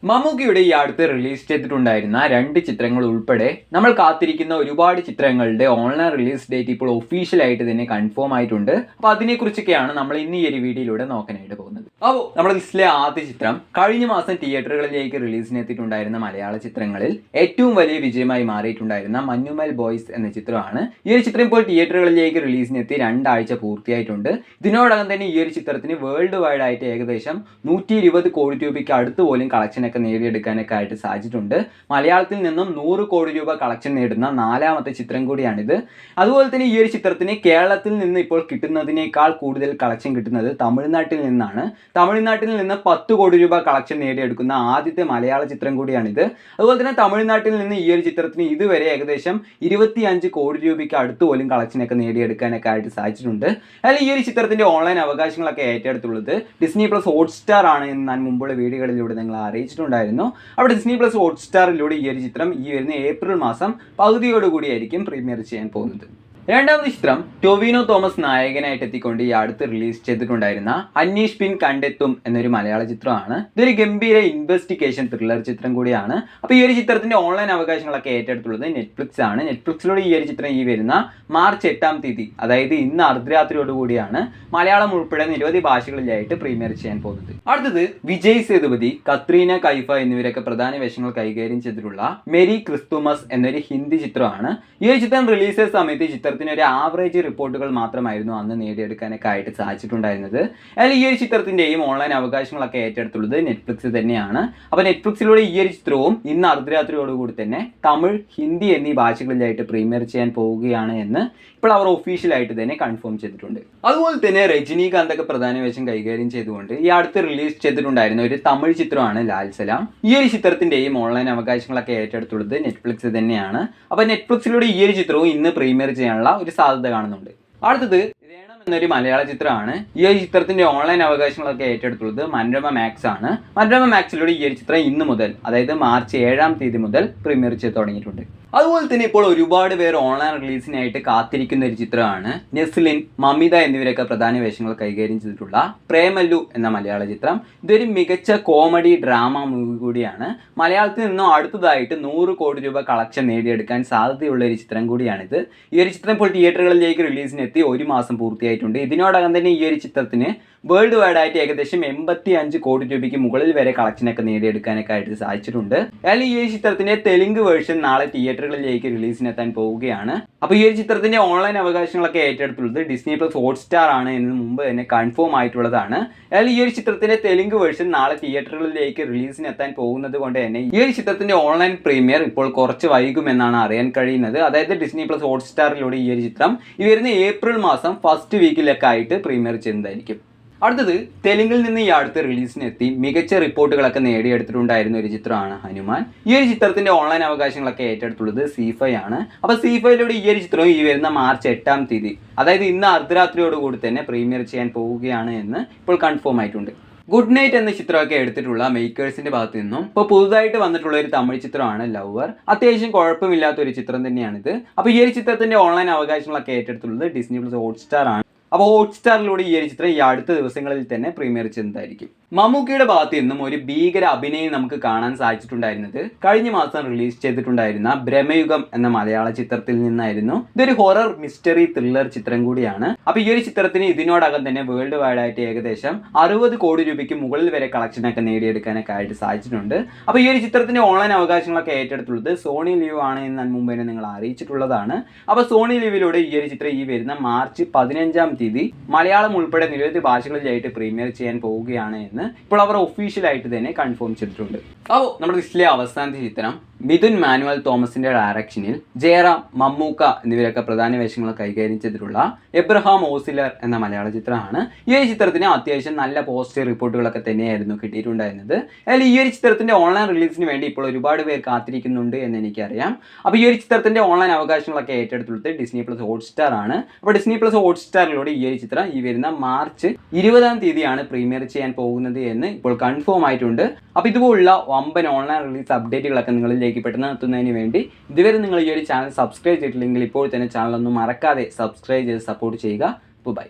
മമ്മൂക്കിയുടെ ഈ അടുത്ത് റിലീസ് ചെയ്തിട്ടുണ്ടായിരുന്ന 2 ചിത്രങ്ങൾ ഉൾപ്പെടെ നമ്മൾ കാത്തിരിക്കുന്ന ഒരുപാട് ചിത്രങ്ങളുടെ ഓൺലൈൻ റിലീസ് ഡേറ്റ് ഇപ്പോൾ ഒഫീഷ്യലായിട്ട് തന്നെ കൺഫേം ആയിട്ടുണ്ട്. അപ്പോൾ അതിനെക്കുറിച്ചൊക്കെയാണ് നമ്മൾ ഇന്ന് ഈ ഒരു വീഡിയോയിലൂടെ നോക്കാനായിട്ട് പോകുന്നത്. അപ്പോൾ നമ്മുടെ ലിസ്റ്റിലെ ആദ്യ ചിത്രം കഴിഞ്ഞ മാസം തിയേറ്ററുകളിലേക്ക് റിലീസിനെത്തിയിട്ടുണ്ടായിരുന്ന മലയാള ചിത്രങ്ങളിൽ ഏറ്റവും വലിയ വിജയമായി മാറിയിട്ടുണ്ടായിരുന്ന മഞ്ഞുമൽ ബോയ്സ് എന്ന ചിത്രമാണ്. ഈ ഒരു ചിത്രം ഇപ്പോൾ തിയേറ്ററുകളിലേക്ക് റിലീസിനെത്തി 2 ആഴ്ച പൂർത്തിയായിട്ടുണ്ട്. ഇതിനോടകം തന്നെ ഈ ഒരു ചിത്രത്തിന് വേൾഡ് വൈഡ് ആയിട്ട് ഏകദേശം 120 കോടി രൂപയ്ക്ക് അടുത്ത് പോലും കളക്ഷൻ നേടിയെടുക്കാനൊക്കെ ആയിട്ട് സാധിച്ചിട്ടുണ്ട്. മലയാളത്തിൽ നിന്നും 100 കോടി രൂപ കളക്ഷൻ നേടുന്ന 4ാമത്തെ ചിത്രം കൂടിയാണിത്. അതുപോലെ തന്നെ ഈ ഒരു ചിത്രത്തിന് കേരളത്തിൽ നിന്ന് ഇപ്പോൾ കിട്ടുന്നതിനേക്കാൾ കൂടുതൽ കളക്ഷൻ കിട്ടുന്നത് തമിഴ്നാട്ടിൽ നിന്നാണ്. തമിഴ്നാട്ടിൽ നിന്ന് 10 കോടി രൂപ കളക്ഷൻ നേടിയെടുക്കുന്ന ആദ്യത്തെ മലയാള ചിത്രം കൂടിയാണിത്. അതുപോലെ തന്നെ തമിഴ്നാട്ടിൽ നിന്ന് ഈ ഒരു ചിത്രത്തിന് ഇതുവരെ ഏകദേശം 25 കോടി രൂപയ്ക്ക് അടുത്ത് പോലും കളക്ഷനൊക്കെ നേടിയെടുക്കാനൊക്കെ ആയിട്ട് സാധിച്ചിട്ടുണ്ട്. അതിൽ ഈ ഒരു ചിത്രത്തിന്റെ ഓൺലൈൻ അവകാശങ്ങളൊക്കെ ഏറ്റെടുത്തുള്ളത് ഡിസ്നി പ്ലസ് ഹോട്ട്സ്റ്റാർ ആണ് എന്ന് ഞാൻ മുമ്പുള്ള വീഡിയോകളിലൂടെ നിങ്ങളെ അറിയിച്ചിട്ടുണ്ടായിരുന്നു. അവിടെ ഡിസ്നി പ്ലസ് ഹോട്ട്സ്റ്റാറിലൂടെ ഈ ഒരു ചിത്രം ഈ വരുന്ന ഏപ്രിൽ മാസം പകുതിയോടുകൂടിയായിരിക്കും പ്രീമിയർ ചെയ്യാൻ പോകുന്നത്. രണ്ടാമത്തെ ചിത്രം ടൊവിനോ തോമസ് നായകനായിട്ട് എത്തിക്കൊണ്ട് ഈ അടുത്ത് റിലീസ് ചെയ്തിട്ടുണ്ടായിരുന്ന അന്വേഷ് പിൻ കണ്ടെത്തും എന്നൊരു മലയാള ചിത്രമാണ്. ഇതൊരു ഗംഭീര ഇൻവെസ്റ്റിഗേഷൻ ത്രില്ലർ ചിത്രം കൂടിയാണ്. അപ്പോൾ ഈ ഒരു ചിത്രത്തിന്റെ ഓൺലൈൻ അവകാശങ്ങളൊക്കെ ഏറ്റെടുത്തുള്ളത് നെറ്റ്ഫ്ലിക്സ് ആണ്. നെറ്റ്ഫ്ലിക്സിലൂടെ ഈ ഒരു ചിത്രം ഈ വരുന്ന മാർച്ച് 8-ാം തീയതി, അതായത് ഇന്ന് അർദ്ധരാത്രിയോടുകൂടിയാണ് മലയാളം ഉൾപ്പെടെ നിരവധി ഭാഷകളിലായിട്ട് പ്രീമിയർ ചെയ്യാൻ പോകുന്നത്. അടുത്തത് വിജയ് സേതുപതി, കത്രീന കൈഫ എന്നിവരൊക്കെ പ്രധാന വേഷങ്ങൾ കൈകാര്യം ചെയ്തിട്ടുള്ള മെരി ക്രിസ്തുമസ് എന്നൊരു ഹിന്ദി ചിത്രമാണ്. ഈ ഒരു ചിത്രം റിലീസ് ചെയ്ത സമയത്ത് ചിത്രത്തിന് ഒരു ആവറേജ് റിപ്പോർട്ടുകൾ മാത്രമായിരുന്നു അന്ന് നേടിയെടുക്കാനൊക്കെ ആയിട്ട് സാധിച്ചിട്ടുണ്ടായിരുന്നത്. അതിൽ ഈ ഒരു ചിത്രത്തിന്റെയും ഓൺലൈൻ അവകാശങ്ങളൊക്കെ ഏറ്റെടുത്തുള്ളത് നെറ്റ്ഫ്ലിക്സ് തന്നെയാണ്. അപ്പോൾ നെറ്റ്ഫ്ലിക്സിലൂടെ ഈ ഒരു ചിത്രവും ഇന്ന് അർദ്ധരാത്രിയോടുകൂടി തന്നെ തമിഴ്, ഹിന്ദി എന്നീ ഭാഷകളിലായിട്ട് പ്രീമിയർ ചെയ്യാൻ പോവുകയാണ് എന്ന് ഇപ്പോൾ അവർ ഒഫീഷ്യലായിട്ട് തന്നെ കൺഫേം ചെയ്തിട്ടുണ്ട്. അതുപോലെ തന്നെ രജനീകാന്ത് ഒക്കെ പ്രധാന വേഷം കൈകാര്യം ചെയ്തുകൊണ്ട് ഈ അടുത്ത് റിലീസ് ചെയ്തിട്ടുണ്ടായിരുന്ന ഒരു തമിഴ് ചിത്രമാണ് ലാൽ സലാം. ഈ ഒരു ചിത്രത്തിന്റെയും ഓൺലൈൻ അവകാശങ്ങളൊക്കെ ഏറ്റെടുത്തുള്ളത് നെറ്റ്ഫ്ലിക്സ് തന്നെയാണ്. അപ്പോൾ നെറ്റ്ഫ്ലിക്സിലൂടെ ഈ ഒരു ചിത്രവും ഇന്ന് പ്രീമിയർ ചെയ്യാനുള്ള ഒരു സാധ്യത കാണുന്നുണ്ട്. അടുത്തത് എന്നൊരു മലയാള ചിത്രമാണ്. ഈ ഒരു ചിത്രത്തിന്റെ ഓൺലൈൻ അവകാശങ്ങളൊക്കെ ഏറ്റെടുത്തുള്ളത് മനോരമ മാക്സ് ആണ്. മനോരമ മാക്സിലൂടെ ഈ ഒരു ചിത്രം ഇന്ന് മുതൽ, അതായത് മാർച്ച് 7-ാം തീയതി മുതൽ പ്രീമിയർ ചെയ്ത് തുടങ്ങിയിട്ടുണ്ട്. അതുപോലെ തന്നെ ഇപ്പോൾ ഒരുപാട് പേർ ഓൺലൈൻ റിലീസിനായിട്ട് കാത്തിരിക്കുന്ന ഒരു ചിത്രമാണ് നെസ്ലിൻ, മമിത എന്നിവരൊക്കെ പ്രധാന വേഷങ്ങൾ കൈകാര്യം ചെയ്തിട്ടുള്ള പ്രേമല്ലു എന്ന മലയാള ചിത്രം. ഇതൊരു മികച്ച കോമഡി ഡ്രാമ മൂവി കൂടിയാണ്. മലയാളത്തിൽ നിന്നും അടുത്തതായിട്ട് 100 കോടി രൂപ കളക്ഷൻ നേടിയെടുക്കാൻ സാധ്യതയുള്ള ഒരു ചിത്രം കൂടിയാണിത്. ഈ ഒരു ചിത്രം ഇപ്പോൾ തിയേറ്ററുകളിലേക്ക് റിലീസിനെത്തി 1 മാസം പൂർത്തിയായിട്ടുണ്ട്. ഇതിനോടകം തന്നെ ഈ ഒരു ചിത്രത്തിന് വേൾഡ് വൈഡ് ആയിട്ട് ഏകദേശം 85 കോടി രൂപയ്ക്ക് മുകളിൽ വരെ കളക്ഷനൊക്കെ നേടിയെടുക്കാനൊക്കെ ആയിട്ട് സാധിച്ചിട്ടുണ്ട്. എന്നാൽ ഈ ഒരു ചിത്രത്തിന്റെ തെലുങ്ക് വേർഷൻ നാളെ തിയേറ്ററുകളിലേക്ക് റിലീസിനെത്താൻ പോവുകയാണ്. അപ്പോൾ ഈ ഒരു ചിത്രത്തിന്റെ ഓൺലൈൻ അവകാശങ്ങളൊക്കെ ഏറ്റെടുത്തുള്ളത് ഡിസ്നി പ്ലസ് ഹോട്ട്സ്റ്റാർ ആണ് എന്ന് മുമ്പ് തന്നെ കൺഫേം ആയിട്ടുള്ളതാണ്. എന്നാൽ ഈ ഒരു ചിത്രത്തിന്റെ തെലുങ്ക് വേർഷൻ നാളെ തിയേറ്ററുകളിലേക്ക് റിലീസിനെത്താൻ പോകുന്നത് കൊണ്ട് തന്നെ ഈ ഒരു ചിത്രത്തിന്റെ ഓൺലൈൻ പ്രീമിയർ ഇപ്പോൾ കുറച്ച് വൈകുമെന്നാണ് അറിയാൻ കഴിയുന്നത്. അതായത് ഡിസ്നി പ്ലസ് ഹോട്ട്സ്റ്റാറിലൂടെ ഈ ഒരു ചിത്രം ഈ വരുന്ന ഏപ്രിൽ മാസം ഫസ്റ്റ് വീക്കിലൊക്കെ ആയിട്ട് പ്രീമിയർ ചെയ്യുന്നതായിരിക്കും. അടുത്തത് തെലുങ്കിൽ നിന്ന് ഈ അടുത്ത് റിലീസിനെത്തി മികച്ച റിപ്പോർട്ടുകളൊക്കെ നേടിയെടുത്തിട്ടുണ്ടായിരുന്ന ഒരു ചിത്രമാണ് ഹനുമാൻ. ഈ ഒരു ചിത്രത്തിന്റെ ഓൺലൈൻ അവകാശങ്ങളൊക്കെ ഏറ്റെടുത്തുള്ളത് സി5 ആണ്. അപ്പോൾ സി5ലൂടെ ഈ ഒരു ചിത്രം ഈ വരുന്ന മാർച്ച് 8-ാം തീയതി, അതായത് ഇന്ന് അർദ്ധരാത്രിയോടുകൂടി തന്നെ പ്രീമിയർ ചെയ്യാൻ പോവുകയാണ് എന്ന് ഇപ്പോൾ കൺഫേം ആയിട്ടുണ്ട്. ഗുഡ് നൈറ്റ് എന്ന ചിത്രമൊക്കെ എടുത്തിട്ടുള്ള മേക്കേഴ്സിന്റെ ഭാഗത്ത് നിന്നും ഇപ്പോൾ പുതുതായിട്ട് വന്നിട്ടുള്ള ഒരു തമിഴ് ചിത്രമാണ് ലവർ. അത്യാവശ്യം കുഴപ്പമില്ലാത്ത ഒരു ചിത്രം തന്നെയാണിത്. അപ്പോൾ ഈ ഒരു ചിത്രത്തിന്റെ ഓൺലൈൻ അവകാശങ്ങളൊക്കെ ഏറ്റെടുത്തുള്ളത് ഡിസ്നി പ്ലസ് ഹോട്ട്സ്റ്റാർ ആണ്. അപ്പോൾ ഹോട്ട്സ്റ്റാറിലൂടെ ഈ ഒരു ചിത്രം ഈ അടുത്ത ദിവസങ്ങളിൽ തന്നെ പ്രീമിയർ ചെയ്യുന്നതായിരിക്കും. മമ്മൂക്കിയുടെ ഭാഗത്ത് നിന്നും ഒരു ഭീകര അഭിനയം നമുക്ക് കാണാൻ സാധിച്ചിട്ടുണ്ടായിരുന്നത് കഴിഞ്ഞ മാസം റിലീസ് ചെയ്തിട്ടുണ്ടായിരുന്ന ബ്രഹ്മയുഗം എന്ന മലയാള ചിത്രത്തിൽ നിന്നായിരുന്നു. ഇതൊരു ഹൊറർ മിസ്റ്ററി ത്രില്ലർ ചിത്രം കൂടിയാണ്. അപ്പോൾ ഈ ഒരു ചിത്രത്തിന് ഇതിനോടകം തന്നെ വേൾഡ് വൈഡ് ആയിട്ട് ഏകദേശം 60 കോടി രൂപയ്ക്ക് മുകളിൽ വരെ കളക്ഷനൊക്കെ നേടിയെടുക്കാനൊക്കെ ആയിട്ട് സാധിച്ചിട്ടുണ്ട്. അപ്പോൾ ഈ ഒരു ചിത്രത്തിന്റെ ഓൺലൈൻ അവകാശങ്ങളൊക്കെ ഏറ്റെടുത്തുള്ളത് സോണി ലിവ് ആണ് എന്ന് ഞാൻ മുമ്പ് തന്നെ നിങ്ങൾ അറിയിച്ചിട്ടുള്ളതാണ്. അപ്പോൾ സോണി ലിവിലൂടെ ഈ ഒരു ചിത്രം ഈ വരുന്ന മാർച്ച് 15-ാം തീയതി മലയാളം ഉൾപ്പെടെ നിരവധി ഭാഷകളിലായിട്ട് പ്രീമിയർ ചെയ്യാൻ പോവുകയാണ് എന്ന് ഇപ്പോൾ അവർ ഒഫീഷ്യലായിട്ട് തന്നെ കൺഫേം ചെയ്തിട്ടുണ്ട്. അപ്പോൾ നമ്മുടെ ലിസ്റ്റിലെ അവസാനത്തെ ചിത്രം മിഥുൻ മാനുവൽ തോമസിന്റെ ഡയറക്ഷനിൽ ജയറാം, മമ്മൂക്ക എന്നിവരൊക്കെ പ്രധാന വേഷങ്ങൾ കൈകാര്യം ചെയ്തിട്ടുള്ള എബ്രഹാം ഓസിലർ എന്ന മലയാള ചിത്രമാണ്. ഈ ഒരു ചിത്രത്തിന് അത്യാവശ്യം നല്ല പോസിറ്റീവ് റിപ്പോർട്ടുകളൊക്കെ തന്നെയായിരുന്നു കിട്ടിയിട്ടുണ്ടായിരുന്നത്. അതിൽ ഈ ഒരു ചിത്രത്തിന്റെ ഓൺലൈൻ റിലീസിന് വേണ്ടി ഇപ്പോൾ ഒരുപാട് പേർ കാത്തിരിക്കുന്നുണ്ട് എന്ന് എനിക്കറിയാം. അപ്പോൾ ഈ ഒരു ചിത്രത്തിന്റെ ഓൺലൈൻ അവകാശങ്ങളൊക്കെ ഏറ്റെടുത്തുള്ളത് ഡിസ്നി പ്ലസ് ഹോട്ട്സ്റ്റാർ ആണ്. അപ്പോൾ ഡിസ്നി പ്ലസ് ഹോട്ട്സ്റ്റാറിലൂടെ ഈ ഒരു ചിത്രം ഈ വരുന്ന മാർച്ച് 20-ാം തീയതിയാണ് പ്രീമിയർ ചെയ്യാൻ പോകുന്നത് എന്ന് ഇപ്പോൾ കൺഫേം ആയിട്ടുണ്ട്. അപ്പോൾ ഇതുപോലുള്ള വമ്പൻ ഓൺലൈൻ റിലീസ് അപ്ഡേറ്റുകളൊക്കെ നിങ്ങളിലേക്ക് പെട്ടെന്ന് എത്തുന്നതിന് വേണ്ടി ഇതുവരെ നിങ്ങൾ ഈ ഒരു ചാനൽ സബ്സ്ക്രൈബ് ചെയ്തിട്ടില്ലെങ്കിൽ ഇപ്പോൾ തന്നെ ചാനൽ ഒന്നും മറക്കാതെ സബ്സ്ക്രൈബ് ചെയ്ത് സപ്പോർട്ട് ചെയ്യുക. ബൈ.